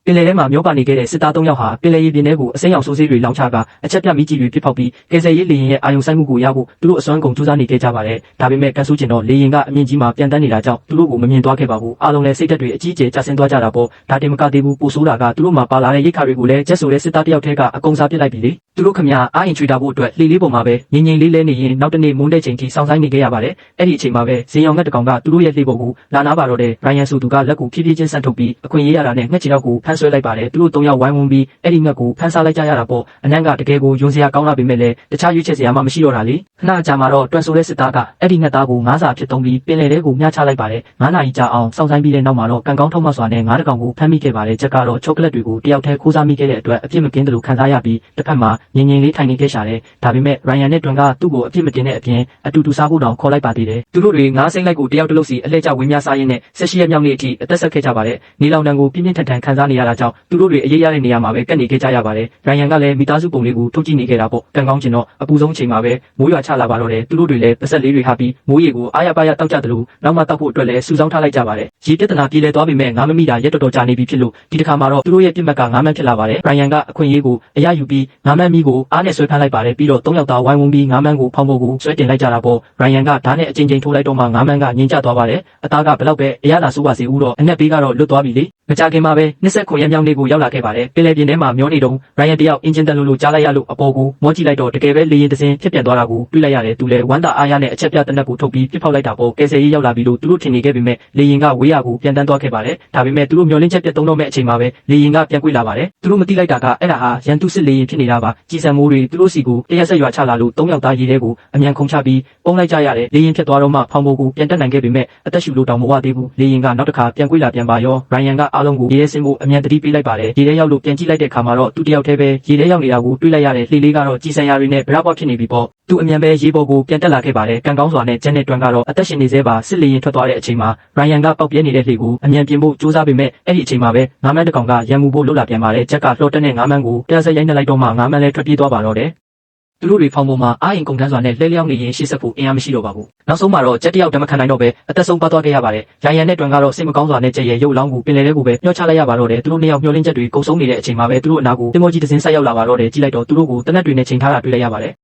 ပင်လယ်ထဲမှာမျောပါနေခဲ့တဲ့စစ်သား3ယောက်ဟာပင်လယ်ရေပြင်ထဲကိုအစိမ်းရောင်ဆိုးဆေးတွေလောင်ချကအချက်ပြမီးကြီးတွေပစ်ဖောက်ပြီးကယ်ဆယ်ရေးလေယာဉ်ရဲ့အာရုံစိုက်မှုကိုရဖို့သူတို့အစွမ်းကုန်ကြိုးစားနေခဲ့ကြပါတယ်။ဒါပေမဲ့ကန်ဆိုးကျင်တော့လေယာဉ်ကအမြင့်ကြီးမှာပြန်တန်းနေတာကြောင့်သူတို့ကိုမမြင်သွားခဲ့ပါဘူး။အားလုံးလည်းစိတ်ဓာတ်တွေအကြီးအကျယ်ကျဆင်းသွားကြတာပေါ့။ဒါတင်မကသေးဘူးပိုဆိုးတာကသူတို့မှာပါလာတဲ့ရိတ်ခါတွေကိုလည်းချက်ဆိုတဲ့စစ်သားတယောက်တည်းကအကုန်စားပစ်လိုက်ပြီလေ။သူတို့ခမရအားရင်ချွေတာဖို့အတွက်လှေလေးပေါ်မှာပဲငြိမ်ငြိမ်လေးလဲနေရင်နောက်တနေ့မွန်းတဲ့ချိန်ထိစောင့်ဆိုင်နေခဲ့ရပါတယ်။အဲ့ဒီအချိန်မှာပဲဇင်ရောင်ငှက်တကောင်ကသူတို့ရဲ့လှေပေါ်ကိုလာနာပါတော့တဲ့ရိုင်ယန်ဆိုသူကလက်ကိုဖြည်းဖြည်းချင်းဆန့်ထုတ်ပြီးအခွင့်ရေးရတာနဲ့ငှက်ချီတော့ကိုဖမ်းဆွဲလိုက်ပါတယ်။သူတို့3ယောက်ဝိုင်းဝန်းပြီးအဲ့ဒီငှက်ကိုဖမ်းစားလိုက်ကြရတာပေါ့။အနက်ကတကယ်ကိုယွန်းစရာကောင်းလာပေမဲ့လည်းတခြားရွေးချယ်စရာမှမရှိတော့တာလေ။ခဏကြာမှာတော့တွန်ဆိုတဲ့စစ်သားကအဲ့ဒီငှက်သားကိုငါးစာဖြစ်သုံးပြီးပင်လယ်ထဲကိုမျှချလိုက်ပါတယ်။9 နာရီကြာအောင်စောင့်ဆိုင်ပြီးတဲ့နောက်မှာတော့ကန်ကောင်းထောက်မှစွာနဲ့ငါးတကောင်ကိုဖမ်းမိခဲ့ပါတယ်။ချက်ကတော့ချောကလက်တွေကိုတယောက်တည်းခိုးစားမိခဲ့တဲ့အတွက်အပြစ်မကင်းတယ်လို့ခံစားရပြီးတစ်ဖက်မှာငြိမ်ငြိမ်လေးထိုင်နေခဲ့ရှာတယ်။ဒါပေမဲ့ရိုင်ယန်နဲ့တွန်ကသူ့ကိုအပြစ်မတင်တဲ့အပြင်အတူတူစားဖို့တောင်ခေါ်လိုက်ပါသေးတယ်။သူတို့တွေငါးစိမ့်လိုက်ကိုတယောက်တစ်လုံးစီအလှည့်ကျဝင်းများစားရင်းနဲ့18ရက်မြောက်နေ့အထိအသက်ဆက်ခဲ့ကြပါတယ်။နေလောင်တန်ကိုပြင်းပြင်းထန်ထန်ခံစားနေရတာကြောင့်သူတို့တွေအရေးရတဲ့နေရာမှာပဲကပ်နေခဲ့ကြရပါတယ်။ရိုင်ယန်ကလည်းမိသားစုပုံလေးကိုထုတ်ကြည့်နေခဲ့တာပေါ့။ကန်ကောင်းကျင်တော့အပူဆုံးအချိန်မှာပဲမိုးရွာချလာပါတော့တယ်။သူတို့တွေလည်းပစက်လေးတွေဟာပြီးမိုးရေကိုအားရပါရတောက်ကြသလိုနောက်မှတောက်ဖို့အတွက်လည်းစူဆောင်းထားလိုက်ကြပါတယ်။ရေပြဿနာပြေလည်သွားပြီမဲ့ငါးမမိတာရက်တော်တော်ကြာနေပြီဖြစ်လို့ဒီတစ်ခါမှာတော့သူတို့ရဲ့ပြစ်မှတ်ကငါးမန်းဖြစ်လာပါတယ်။ရိုင်ယန်ကအခွင့်အရေးကိုအရယူပြီးငါးမန်းမီကိုအားနဲ့ဆွဲဖမ်းလိုက်ပါတယ်။ပြီးတော့3ယောက်သားဝိုင်းဝန်းပြီးငါးမန်းကိုဖောင်းဖို့ကိုဆွဲတင်လိုက်ကြတာပေါ့။ရိုင်ယန်ကဓာတ်နဲ့အချိန်ချင်းထိုးလိုက်တော့မှငါးမန်းကငြိမ်ကျသွားပါတယ်။အသားကဘလောက်ပဲအရသာဆိုးပါစေဦးတော့အနက်ပေးကတော့လွတ်သွားပြီလေ။မကြခင်မှာပဲ29ရက်မြောက်နေ့ကိုရောက်လာခဲ့ပါတယ်။ပင်လယ်ပြင်ထဲမှာမျောနေတုန်းရိုင်ယန်တယောက်အင်ဂျင်တန်လိုကြားလိုက်ရလို့အပေါ်ကိုမောကြည့်လိုက်တော့တကယ်ပဲလေရင်တစင်းဖြစ်ပြန်သွားတာကိုတွေ့လိုက်ရတယ်။သူလည်းဝမ်းသာအားရနဲ့အချက်ပြတနက်ကိုထုတ်ပြီးပြစ်ဖောက်လိုက်တာပေါ့။ကယ်ဆယ်ရေးရောက်လာပြီလို့သူတို့ထင်နေခဲ့ပေမဲ့လေရင်ကဝေးရကိုပြန်တန်းသွားခဲ့ပါတယ်။ဒါပေမဲ့သူတို့မျောလင်းချက်ပြတ်သုံးတော့မဲ့အချိန်မှာပဲလေရင်ကပြန်ကွေ့လာပါတယ်။သူတို့မသိလိုက်တာကအဲ့ဒါဟာရန်သူစစ်လေရင်ဖြစ်နေတာပါ။ကြီးစံမိုးတွေသူတို့စီကိုတရက်ဆက်ရွာချလာလို့3ယောက်သားရေထဲကိုအမြန်ခုန်ချပြီးပုံလိုက်ကြရတယ်။လေရင်ဖြစ်သွားတော့မှဖောင်ဖို့ကိုပြန်တက်နိုင်ခဲ့ပေမဲ့အသက်ရှူလို့တောင်မဝသေးဘူး။လေရင်ကနောက်တစ်ခါပြန်ကွေ့လာပြန်ပါရောရိုင်ယန်ကအားလုံးကိုရေထဲဆင်းဖို့အမြန်တတိပေးလိုက်ပါတယ်။ရေထဲရောက်လို့ပြန်ကြည့်လိုက်တဲ့အခါမှာတော့သူတယောက်တည်းပဲရေထဲရောက်နေတာကိုတွေ့လိုက်ရတဲ့လှေလေးကတော့ကြီးစံရာတွေနဲ့ဗရာပွားဖြစ်နေပြီပေါ့။သူအမြန်ပဲရေပေါ်ကိုပြန်တက်လာခဲ့ပါတယ်။ကန်ကောင်းစွာနဲ့ဂျန်နဲ့တွန်ကတော့အသက်ရှင်နေသေးပါစစ်လေရင်ထွက်သွားတဲ့အချိန်မှာရိုင်ယန်ကပေါက်ပြဲနေတဲ့လှေကိုအမြန်ပြင်ဖို့ကြိုးစားပေမဲ့အဲ့ဒီအချိန်မှာပဲငါးမန်းတစ်ကောင်ကရန်မှုဖို့လှုပ်လာပြန်ပါတယ်။ဂျက်ကလှော်တက်တဲ့ငါးမန်းကိုပြဆက်ရိုက်နှက်လိုက်တော့မှငါးမန်းလည်းထွက်ပြေးသွားပါတော့တယ်။သူတို့တွေဖောင်ပေါ်မှာအားရင်ကုန်တန်းစွာနဲ့လှဲလျောင်းနေရင်ရှေ့ဆက်ဖို့အင်အားမရှိတော့ပါဘူး။နောက်ဆုံးမှာတော့ဂျက်တယောက်ဓာတ်မခံနိုင်တော့ပဲအသက်ဆုံးပါသွားခဲ့ရပါတယ်။ရိုင်ယန်နဲ့တွန်ကတော့စိတ်မကောင်းစွာနဲ့ဂျက်ရဲ့ရုပ်လောင်းကိုပင်လယ်ထဲကိုပဲမျှောချလိုက်ရပါတော့တယ်။သူတို့နှစ်ယောက်မျောလင်းချက်တွေကုန်ဆုံးနေတဲ့အချိန်မှာပဲသူတို့အနာကိုတင်မောကြီးတစ်စင်းဆက်ရောက်လာပါတော့တယ်။ကြည့်လိုက်တော့သူတို့ကိုတနက်တွေနဲ့ချိန်ထားတာတွေ့လိုက်ရပါတယ်။